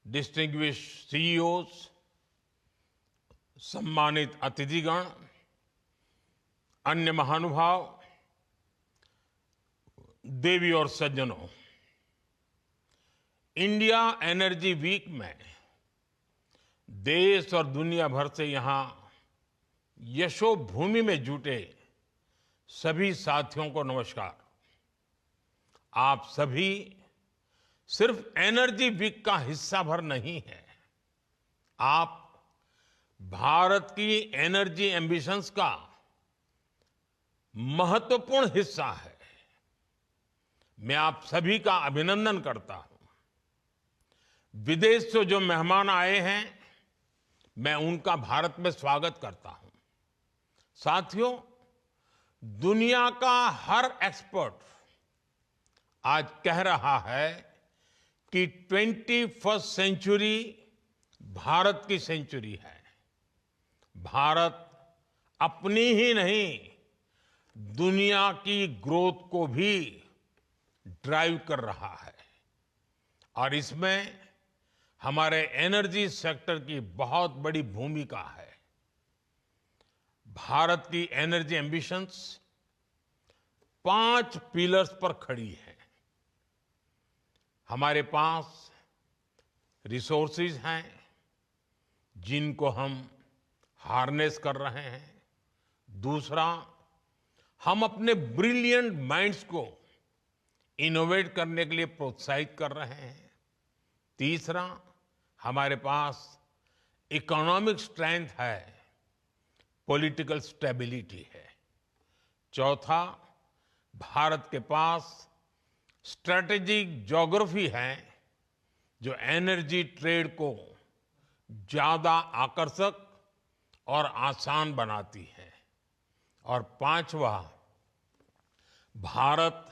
Distinguished CEOs, सम्मानित अतिथिगण, अन्य महानुभाव, देवी और सज्जनों, इंडिया एनर्जी वीक में देश और दुनिया भर से यहां यशोभूमि में जुटे सभी साथियों को नमस्कार। आप सभी सिर्फ एनर्जी वीक का हिस्सा भर नहीं है, आप भारत की एनर्जी एम्बिशंस का महत्वपूर्ण हिस्सा है। मैं आप सभी का अभिनंदन करता हूं। विदेश से जो मेहमान आए हैं, मैं उनका भारत में स्वागत करता हूं। साथियों, दुनिया का हर एक्सपर्ट आज कह रहा है कि 21st सेंचुरी भारत की सेंचुरी है। भारत अपनी ही नहीं, दुनिया की ग्रोथ को भी ड्राइव कर रहा है और इसमें हमारे एनर्जी सेक्टर की बहुत बड़ी भूमिका है। भारत की एनर्जी एम्बिशंस 5 पिलर्स पर खड़ी है। हमारे पास रिसोर्सेज हैं जिनको हम हार्नेस कर रहे हैं। दूसरा, हम अपने ब्रिलियंट माइंड्स को इनोवेट करने के लिए प्रोत्साहित कर रहे हैं। तीसरा, हमारे पास इकोनॉमिक स्ट्रेंथ है, पॉलिटिकल स्टेबिलिटी है। चौथा, भारत के पास स्ट्रेटेजिक ज्योग्राफी है जो एनर्जी ट्रेड को ज्यादा आकर्षक और आसान बनाती है। और पांचवा, भारत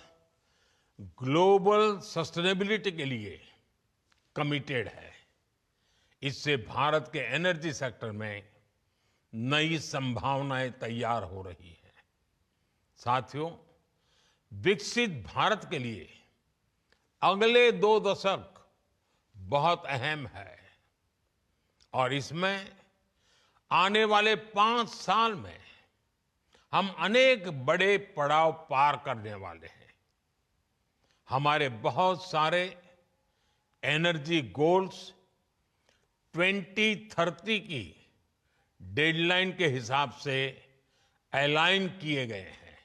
ग्लोबल सस्टेनेबिलिटी के लिए कमिटेड है। इससे भारत के एनर्जी सेक्टर में नई संभावनाएं तैयार हो रही हैं। साथियों, विकसित भारत के लिए अगले 2 दशक बहुत अहम है और इसमें आने वाले 5 साल में हम अनेक बड़े पड़ाव पार करने वाले हैं। हमारे बहुत सारे एनर्जी गोल्स 2030 की डेडलाइन के हिसाब से अलाइन किए गए हैं।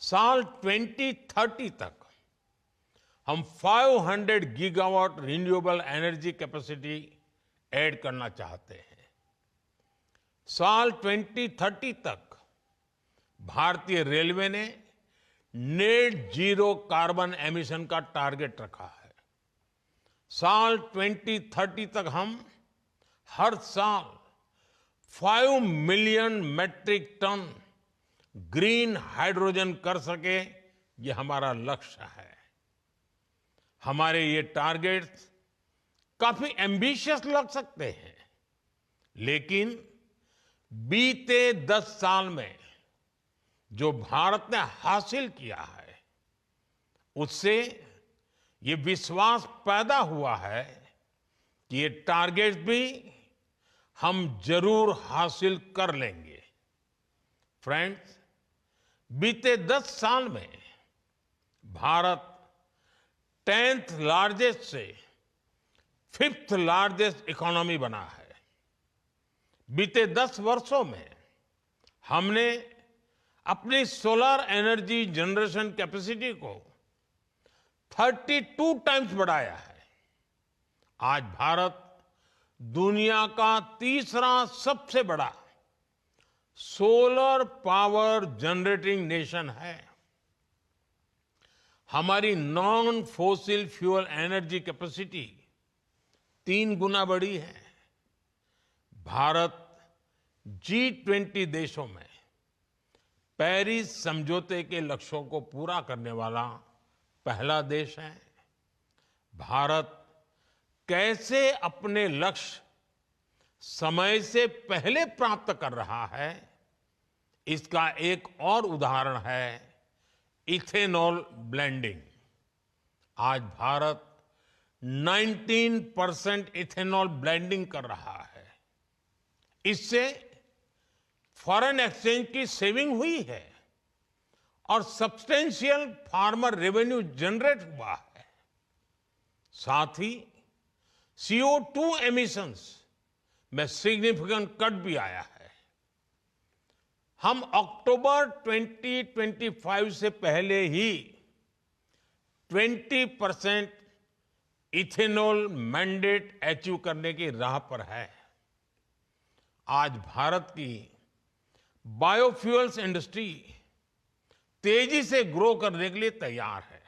साल 2030 तक हम 500 gigawatt renewable energy capacity add करना चाहते हैं। साल 2030 तक भारतीय रेलवे ने नेट जीरो कार्बन एमिशन का टारगेट रखा है। साल 2030 तक हम हर साल 5 million metric ton green hydrogen कर सके, ये हमारा लक्ष्य है। हमारे ये टारगेट्स काफी एम्बिशियस लग सकते हैं, लेकिन बीते 10 साल में जो भारत ने हासिल किया है, उससे ये विश्वास पैदा हुआ है कि ये टारगेट्स भी हम जरूर हासिल कर लेंगे। फ्रेंड्स, बीते 10 साल में भारत 10th लार्जेस्ट से 5th लार्जेस्ट इकोनॉमी बना है। बीते 10 वर्षों में हमने अपनी सोलर एनर्जी जनरेशन कैपेसिटी को 32 टाइम्स बढ़ाया है। आज भारत दुनिया का तीसरा सबसे बड़ा सोलर पावर जनरेटिंग नेशन है। हमारी non fossil fuel energy capacity 3 गुना बढ़ी है। भारत G20 देशों में पेरिस समझौते के लक्ष्यों को पूरा करने वाला पहला देश है। भारत कैसे अपने लक्ष्य समय से पहले प्राप्त कर रहा है, इसका एक और उदाहरण है इथेनॉल ब्लेंडिंग। आज भारत 19% इथेनॉल ब्लेंडिंग कर रहा है। इससे फॉरेन एक्सचेंज की सेविंग हुई है और सब्सटेंशियल फार्मर रेवेन्यू जनरेट हुआ है। साथ ही CO2 एमिशंस में सिग्निफिकेंट कट भी आया है। हम अक्टूबर 2025 से पहले ही 20% इथेनॉल मैंडेट अचीव करने की राह पर है। आज भारत की बायोफ्यूल्स इंडस्ट्री तेजी से ग्रो करने के लिए तैयार है।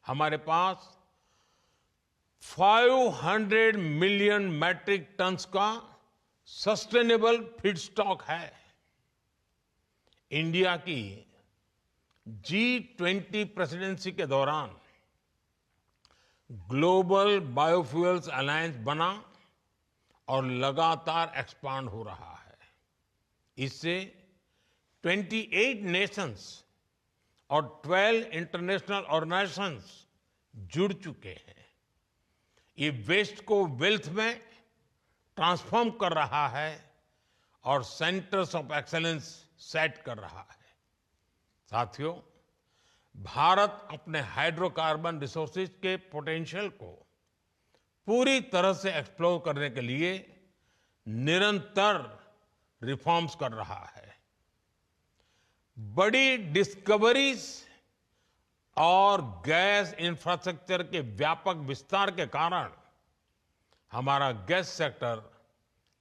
हमारे पास 500 मिलियन मैट्रिक टन्स का सस्टेनेबल फीडस्टॉक है। इंडिया की G20 प्रेसिडेंसी के दौरान ग्लोबल बायोफ्यूल्स अलायंस बना और लगातार एक्सपांड हो रहा है। इससे 28 नेशंस और 12 इंटरनेशनल ऑर्गेनाइजेशंस जुड़ चुके हैं। ये वेस्ट को वेल्थ में ट्रांसफॉर्म कर रहा है और सेंटर्स ऑफ एक्सीलेंस सेट कर रहा है। साथियों, भारत अपने हाइड्रोकार्बन रिसोर्सेज के पोटेंशियल को पूरी तरह से एक्सप्लोर करने के लिए निरंतर रिफॉर्म्स कर रहा है। बड़ी डिस्कवरीज और गैस इंफ्रास्ट्रक्चर के व्यापक विस्तार के कारण हमारा गैस सेक्टर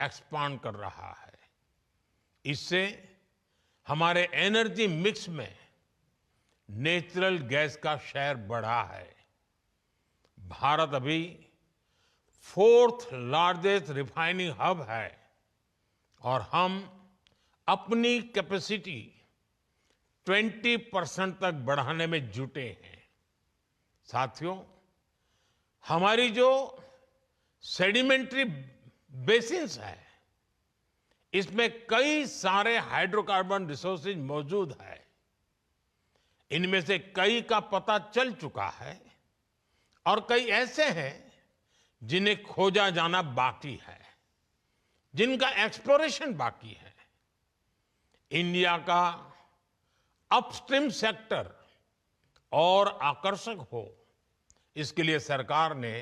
एक्सपांड कर रहा है। इससे हमारे एनर्जी मिक्स में नेचुरल गैस का शेयर बढ़ा है। भारत अभी 4th लार्जेस्ट रिफाइनिंग हब है और हम अपनी कैपेसिटी 20% तक बढ़ाने में जुटे हैं। साथियों, हमारी जो सेडिमेंट्री बेसिन्स है, इसमें कई सारे हाइड्रोकार्बन रिसोर्सेज मौजूद है। इनमें से कई का पता चल चुका है और कई ऐसे हैं जिन्हें खोजा जाना बाकी है, जिनका एक्सप्लोरेशन बाकी है। इंडिया का अपस्ट्रीम सेक्टर और आकर्षक हो, इसके लिए सरकार ने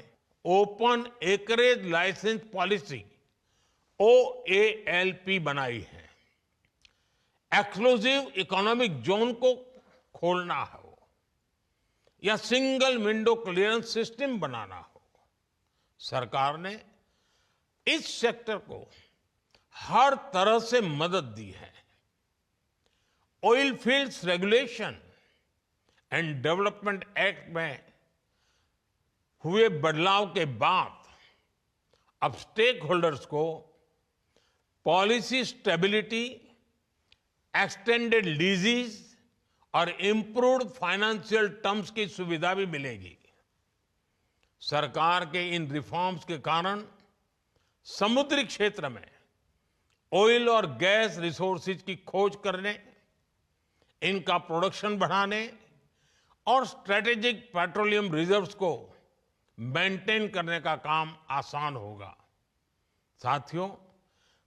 open acreage licence policy OALP बनाई है। एक्सक्लूसिव इकोनॉमिक जोन को खोलना हो या सिंगल विंडो क्लियरेंस सिस्टम बनाना हो, सरकार ने इस सेक्टर को हर तरह से मदद दी है। Oil fields regulation and development act में हुए बदलाव के बाद अब स्टेक होल्डर्स को पॉलिसी स्टेबिलिटी, एक्सटेंडेड लीजेस और इंप्रूव्ड फाइनेंशियल टर्म्स की सुविधा भी मिलेगी। सरकार के इन रिफॉर्म्स के कारण समुद्री क्षेत्र में ऑयल और गैस रिसोर्सेज की खोज करने, इनका प्रोडक्शन बढ़ाने और स्ट्रेटेजिक पेट्रोलियम रिजर्व्स को मेंटेन करने का काम आसान होगा। साथियों,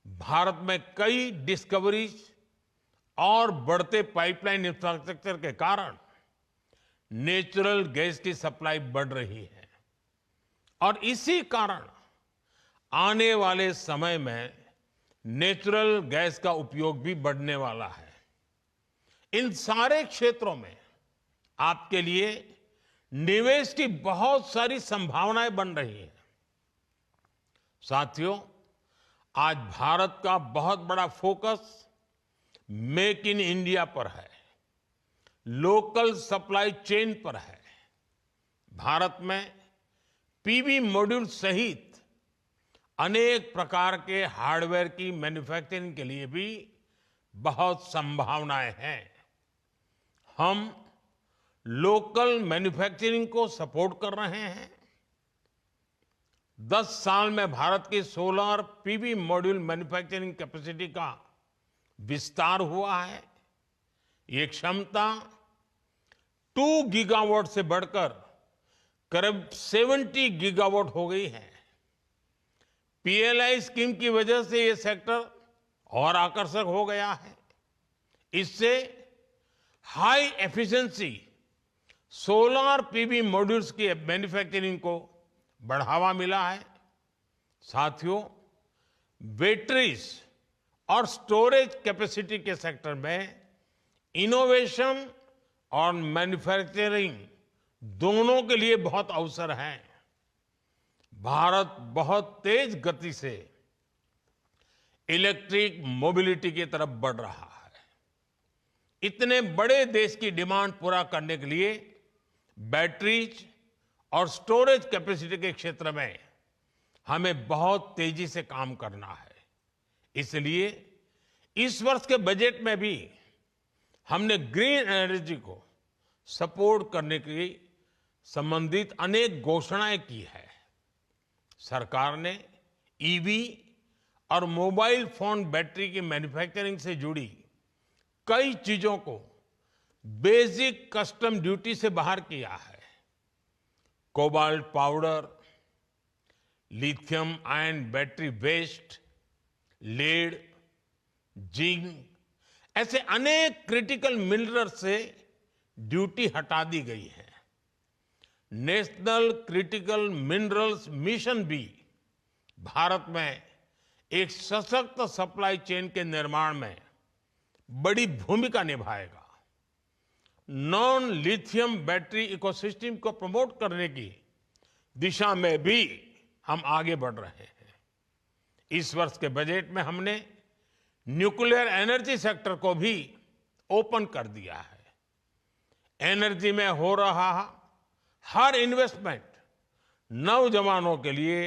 भारत में कई डिस्कवरीज और बढ़ते पाइपलाइन इंफ्रास्ट्रक्चर के कारण नेचुरल गैस की सप्लाई बढ़ रही है और इसी कारण आने वाले समय में नेचुरल गैस का उपयोग भी बढ़ने वाला है। इन सारे क्षेत्रों में आपके लिए निवेश की बहुत सारी संभावनाएं बन रही हैं। साथियों, आज भारत का बहुत बड़ा फोकस मेक इन इंडिया पर है, लोकल सप्लाई चेन पर है। भारत में पीवी मॉड्यूल सहित अनेक प्रकार के हार्डवेयर की मैन्युफैक्चरिंग के लिए भी बहुत संभावनाएं हैं। हम लोकल मैन्युफैक्चरिंग को सपोर्ट कर रहे हैं। 10 साल में भारत की solar PV module manufacturing capacity का विस्तार हुआ है। ये क्षमता 2 गीगावाट से बढ़कर करीब 70 गीगावाट हो गई है। पीएलआई स्कीम की वजह से ये सेक्टर और आकर्षक हो गया है। इससे high efficiency solar PV modules की मैन्युफैक्चरिंग को बढ़ावा मिला है। साथियों, बैटरीज और स्टोरेज कैपेसिटी के सेक्टर में इनोवेशन और मैन्युफैक्चरिंग दोनों के लिए बहुत अवसर हैं। भारत बहुत तेज गति से इलेक्ट्रिक मोबिलिटी की तरफ बढ़ रहा है। इतने बड़े देश की डिमांड पूरा करने के लिए बैटरीज और स्टोरेज कैपेसिटी के क्षेत्र में हमें बहुत तेजी से काम करना है। इसलिए इस वर्ष के बजट में भी हमने ग्रीन एनर्जी को सपोर्ट करने की संबंधित अनेक घोषणाएं की है। सरकार ने ईवी और मोबाइल फोन बैटरी की मैन्युफैक्चरिंग से जुड़ी कई चीजों को बेसिक कस्टम ड्यूटी से बाहर किया है। Cobalt powder, lithium ion battery waste, lead, zinc ऐसे अनेक क्रिटिकल मिनरल से ड्यूटी हटा दी गई है। नेशनल क्रिटिकल मिनरल्स मिशन भी भारत में एक सशक्त सप्लाई चेन के निर्माण में बड़ी भूमिका निभाएगा। नॉन लिथियम बैटरी इकोसिस्टम को प्रमोट करने की दिशा में भी हम आगे बढ़ रहे हैं। इस वर्ष के बजट में हमने न्यूक्लियर एनर्जी सेक्टर को भी ओपन कर दिया है। एनर्जी में हो रहा हर इन्वेस्टमेंट नौजवानों के लिए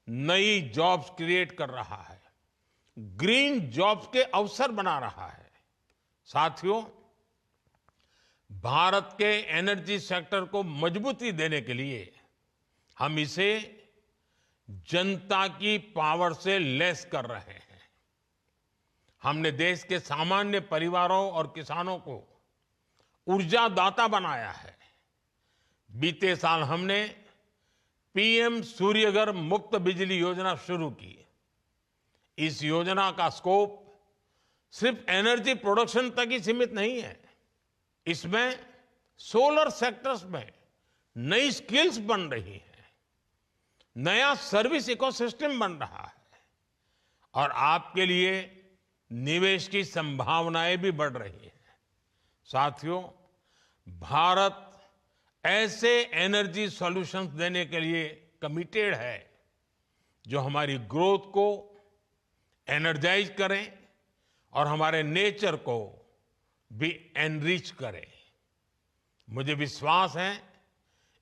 नई जॉब्स क्रिएट कर रहा है, ग्रीन जॉब्स के अवसर बना रहा है। साथियों, भारत के एनर्जी सेक्टर को मजबूती देने के लिए हम इसे जनता की पावर से लैस कर रहे हैं। हमने देश के सामान्य परिवारों और किसानों को ऊर्जादाता बनाया है। बीते साल हमने पीएम सूर्यघर मुफ्त बिजली योजना शुरू की। इस योजना का स्कोप सिर्फ एनर्जी प्रोडक्शन तक ही सीमित नहीं है। इसमें सोलर सेक्टर्स में नई स्किल्स बन रही हैं, नया सर्विस इकोसिस्टम बन रहा है और आपके लिए निवेश की संभावनाएं भी बढ़ रही हैं। साथियों, भारत ऐसे एनर्जी सॉल्यूशंस देने के लिए कमिटेड है जो हमारी ग्रोथ को एनर्जाइज करें और हमारे नेचर को भी एनरिच करें। मुझे विश्वास है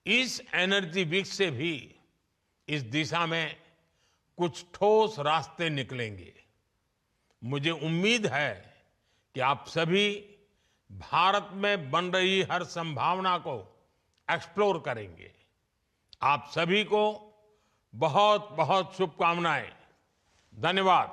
इस एनर्जी वीक से भी इस दिशा में कुछ ठोस रास्ते निकलेंगे। मुझे उम्मीद है कि आप सभी भारत में बन रही हर संभावना को एक्सप्लोर करेंगे। आप सभी को बहुत बहुत शुभकामनाएं। धन्यवाद।